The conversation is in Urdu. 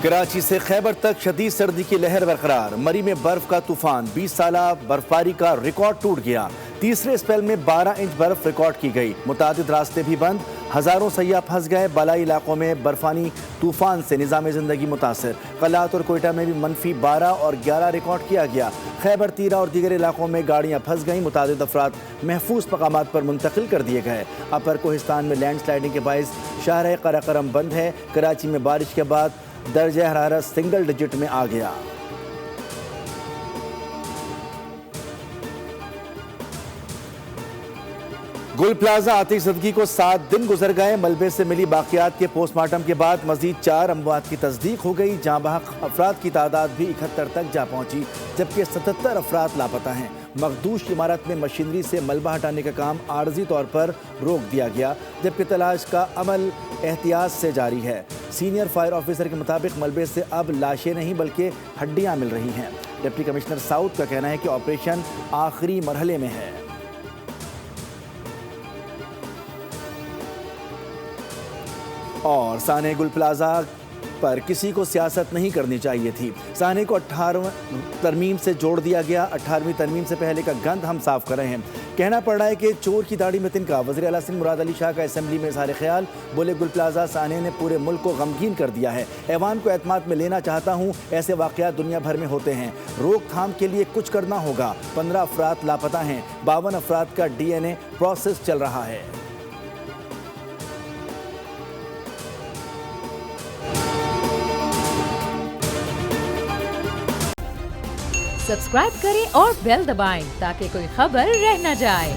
کراچی سے خیبر تک شدید سردی کی لہر برقرار، مری میں برف کا طوفان، 20 سالہ برفباری کا ریکارڈ ٹوٹ گیا، تیسرے اسپیل میں 12 انچ برف ریکارڈ کی گئی، متعدد راستے بھی بند، ہزاروں سیاح پھنس گئے، بالائی علاقوں میں برفانی طوفان سے نظام زندگی متاثر، قلات اور کوئٹہ میں بھی -12 اور 11 ریکارڈ کیا گیا، خیبر تیرہ اور دیگر علاقوں میں گاڑیاں پھنس گئیں، متعدد افراد محفوظ مقامات پر منتقل کر دیے گئے۔ اپر کوہستان میں لینڈ سلائڈنگ کے باعث شاہراہ قراقرم بند ہے، کراچی میں بارش کے بعد درجہ حرارت سنگل ڈیجٹ میں آ گیا۔ گل پلازہ آتش زدگی کو 7 دن گزر گئے، ملبے سے ملی باقیات کے پوسٹ مارٹم کے بعد مزید 4 اموات کی تصدیق ہو گئی، جاں بحق افراد کی تعداد بھی 71 تک جا پہنچی، جبکہ 77 افراد لاپتہ ہیں۔ مخدوش عمارت میں مشینری سے ملبہ ہٹانے کا کام عارضی طور پر روک دیا گیا، جبکہ تلاش کا عمل احتیاط سے جاری ہے۔ سینئر فائر آفیسر کے مطابق ملبے سے اب لاشیں نہیں بلکہ ہڈیاں مل رہی ہیں۔ ڈپٹی کمشنر ساؤتھ کا کہنا ہے کہ آپریشن آخری مرحلے میں ہے۔ اور سانحہ گل پلازہ پر کسی کو سیاست نہیں کرنی چاہیے تھی، سانحے کو 18ویں ترمیم سے جوڑ دیا گیا، 18ویں ترمیم سے پہلے کا گند ہم صاف کر رہے ہیں۔ کہنا پڑ رہا ہے کہ چور کی داڑھی میں تنکا، وزیر اعلیٰ سندھ مراد علی شاہ کا اسمبلی میں اظہار خیال، بولے گل پلازہ سانحے نے پورے ملک کو غمگین کر دیا ہے، ایوان کو اعتماد میں لینا چاہتا ہوں، ایسے واقعات دنیا بھر میں ہوتے ہیں، روک تھام کے لیے کچھ کرنا ہوگا، 15 افراد لاپتہ ہیں، 52 افراد کا DNA پروسیس چل رہا ہے۔ سبسکرائب کریں اور بیل دبائیں تاکہ کوئی خبر رہ نہ جائے۔